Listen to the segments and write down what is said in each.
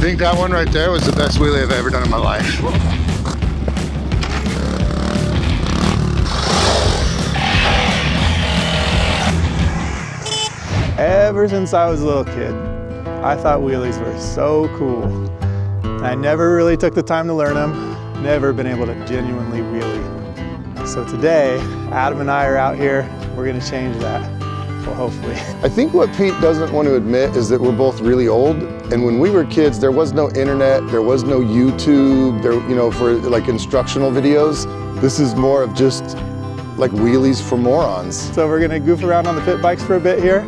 think that one right there was the best wheelie I've ever done in my life. Ever since I was a little kid, I thought wheelies were so cool. I never really took the time to learn them, never been able to genuinely wheelie. So today, Adam and I are out here, we're gonna change that, well, hopefully. I think what Pete doesn't want to admit is that we're both really old, and when we were kids, there was no internet, there was no YouTube, for like instructional videos. This is more of just like wheelies for morons. So we're gonna goof around on the pit bikes for a bit here,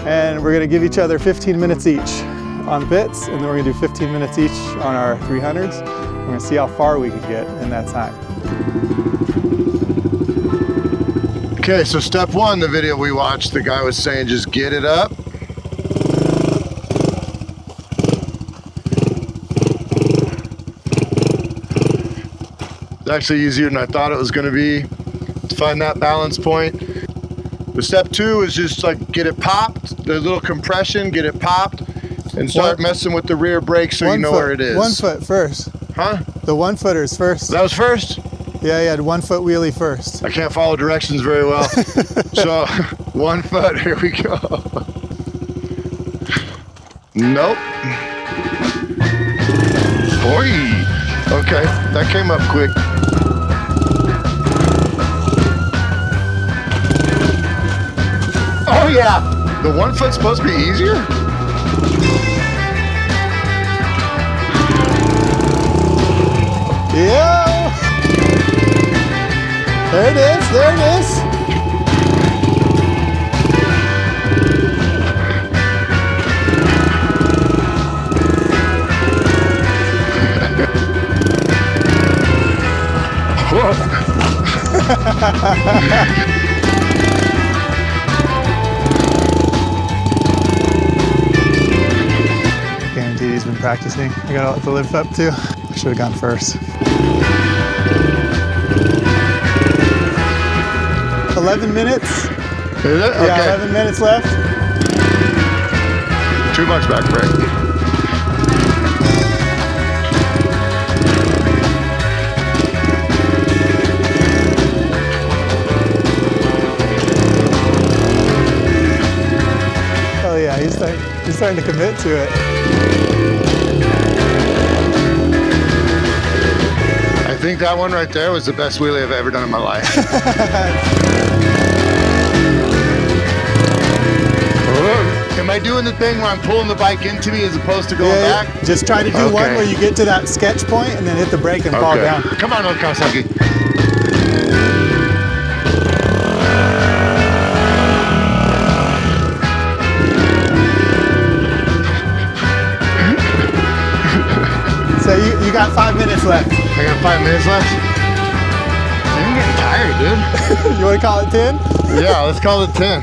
and we're gonna give each other 15 minutes each on the pits, and then we're gonna do 15 minutes each on our 300s. We're gonna see how far we can get in that time. Okay, so step one, the video we watched, the guy was saying just get it up. It's actually easier than I thought it was gonna be to find that balance point. But step two is just like get it popped, the little compression, get it popped, and start messing with the rear brake so you know where it is. 1 foot first. Huh? The 1 footers first. That was first? Yeah, you had 1 foot wheelie first. I can't follow directions very well. So 1 foot, here we go. Nope. Oi. Okay, that came up quick. Oh yeah, the 1 foot's supposed to be easier? Yeah! There it is, there it is. Guaranteed he's been practicing. I got a lot to live up to. I should have gone first. 11 minutes. Is it? Okay. Yeah, 11 minutes left. Too much back brake. Oh yeah, he's starting to commit to it. I think that one right there was the best wheelie I've ever done in my life. Am I doing the thing where I'm pulling the bike into me as opposed to going back? Just try to do one where you get to that sketch point and then hit the brake and fall down. Come on, old Kawasaki. So you got 5 minutes left. I got 5 minutes left. I'm getting tired, dude. You want to call it 10? Yeah, let's call it 10.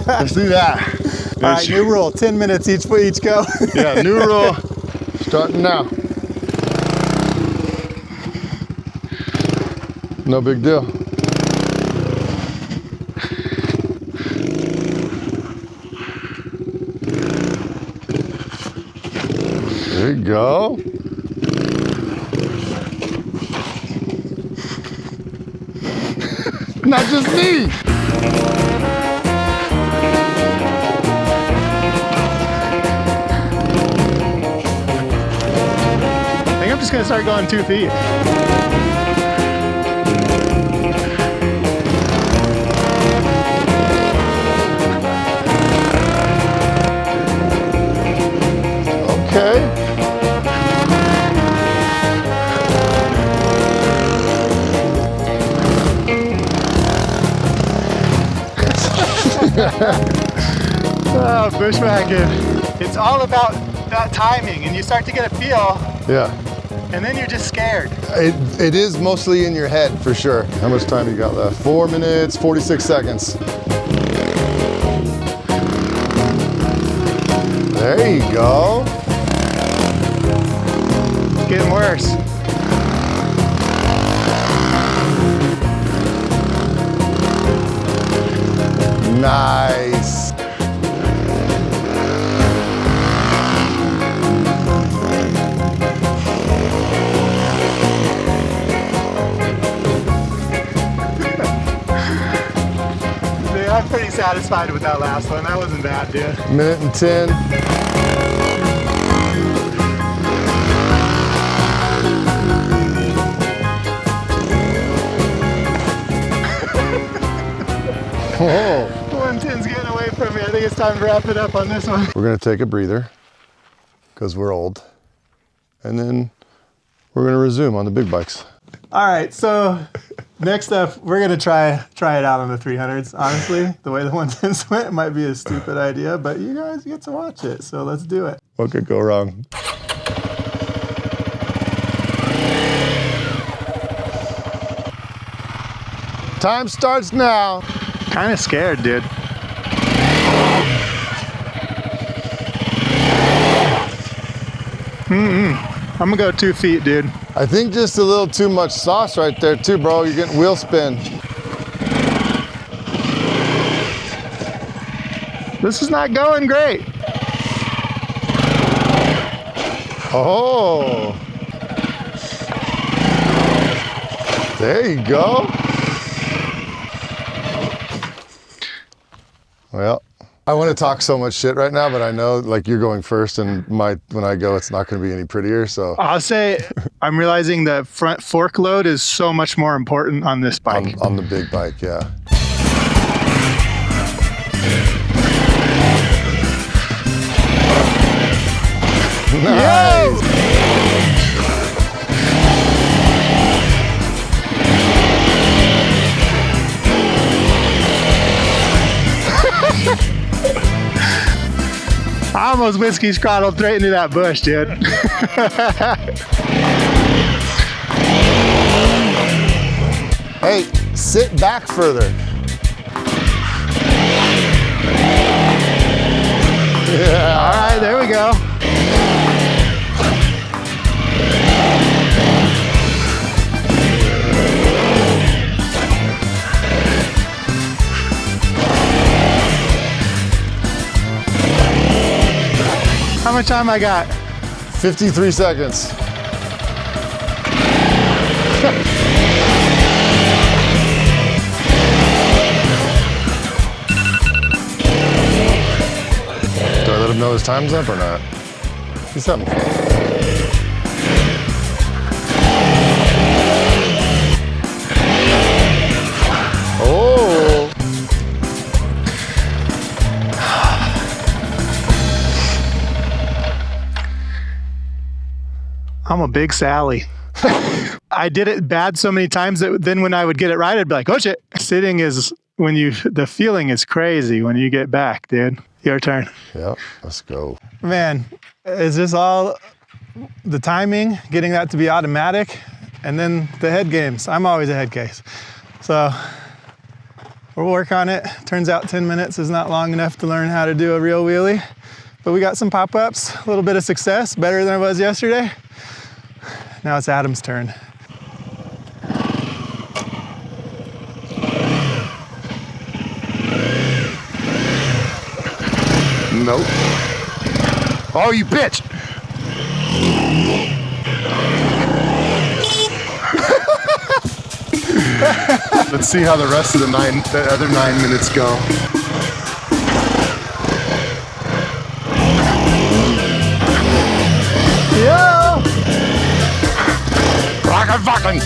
Let's do that. All right, new rule, 10 minutes each go. Yeah, new rule, starting now. No big deal. There you go. Not just me. I think I'm just gonna start going 2 feet. Okay. Oh, bushwhacking. It's all about that timing, and you start to get a feel, Yeah. and then you're just scared. It is mostly in your head, for sure. How much time you got left? 4 minutes, 46 seconds. There you go. It's getting worse. Nice. satisfied with that last one. That wasn't bad, dude. Minute and 10. Oh. 110's getting away from me. I think it's time to wrap it up on this one. We're gonna take a breather because we're old. And then we're gonna resume on the big bikes. All right, so next up, we're gonna try it out on the 300s. Honestly, the way the 110s went, it might be a stupid idea, but you guys get to watch it, so let's do it. What could go wrong? Time starts now. Kind of scared, dude. I'm gonna go 2 feet, dude. I think just a little too much sauce right there too, bro. You're getting wheel spin. This is not going great. Oh. There you go. Well, I want to talk so much shit right now, but I know like you're going first and when I go, it's not going to be any prettier. So I'll say I'm realizing the front fork load is so much more important on this bike. on the big bike, yeah. Nice. I almost whiskey scrolled straight into that bush, dude. Hey, sit back further. Yeah. All right, there we go. How much time I got? 53 seconds. Do I let him know his time's up or not? He's something. Oh! I'm a big Sally. I did it bad so many times that then when I would get it right, I'd be like, oh shit. Sitting is the feeling is crazy when you get back, dude. Your turn. Yeah, let's go. Man, it's just all the timing, getting that to be automatic, and then the head games. I'm always a head case. So we'll work on it. Turns out 10 minutes is not long enough to learn how to do a real wheelie, but we got some pop-ups, a little bit of success, better than I was yesterday. Now it's Adam's turn. Nope. Oh, you bitch! Let's see how the rest of the other 9 minutes go. Yeah! Fucking!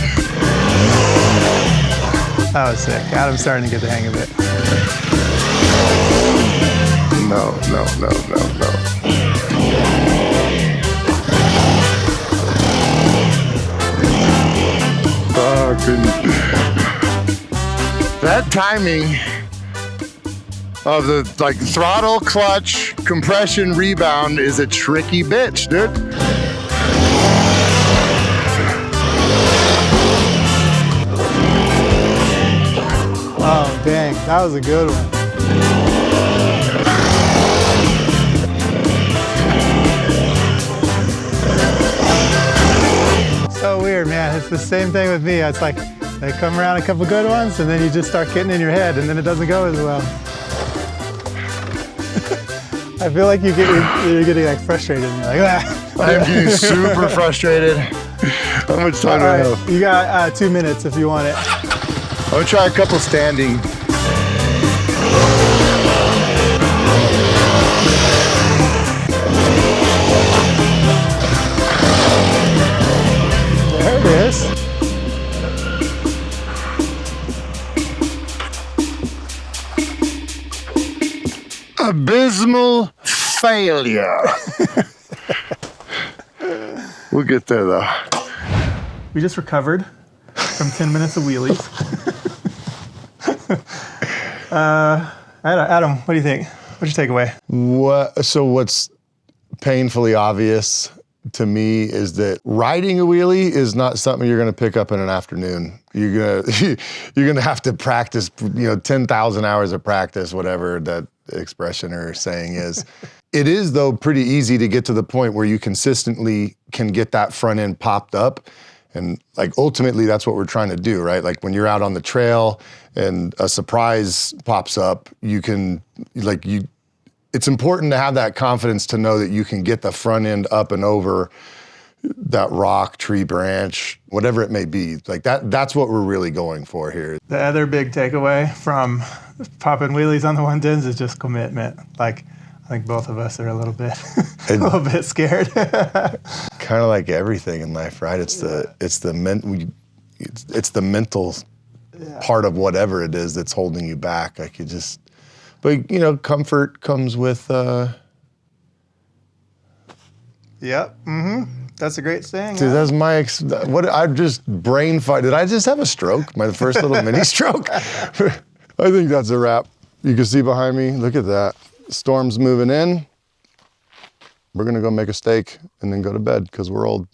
That was sick. Adam's starting to get the hang of it. No. Fucking. That timing of the like throttle, clutch, compression, rebound is a tricky bitch, dude. Oh, dang. That was a good one. So weird, man. It's the same thing with me. It's like they come around a couple good ones and then you just start getting in your head and then it doesn't go as well. I feel like you're getting like frustrated and you're like, ah. I'm getting super frustrated. How much time do I have? You got 2 minutes if you want it. I'm gonna try a couple standing. abysmal failure. We'll get there though. We just recovered from 10 minutes of wheelies. Adam, what do you think? What's your takeaway? What's painfully obvious to me is that riding a wheelie is not something you're going to pick up in an afternoon. You're gonna have to practice, 10,000 hours of practice, whatever that expression or saying is. It is though pretty easy to get to the point where you consistently can get that front end popped up. And like ultimately that's what we're trying to do, right? Like when you're out on the trail and a surprise pops up, it's important to have that confidence to know that you can get the front end up and over that rock, tree, branch, whatever it may be. Like that's what we're really going for here. The other big takeaway from popping wheelies on the 110s is just commitment. Like, I think both of us are a little bit, scared. Kind of like everything in life, right? It's the mental part of whatever it is that's holding you back. Like but comfort comes with. Yep. Mm-hmm. That's a great saying. Dude, that's my I just brain fight. Did I just have a stroke? My first little mini stroke. I think that's a wrap. You can see behind me. Look at that. Storm's moving in. We're gonna go make a steak and then go to bed because we're old.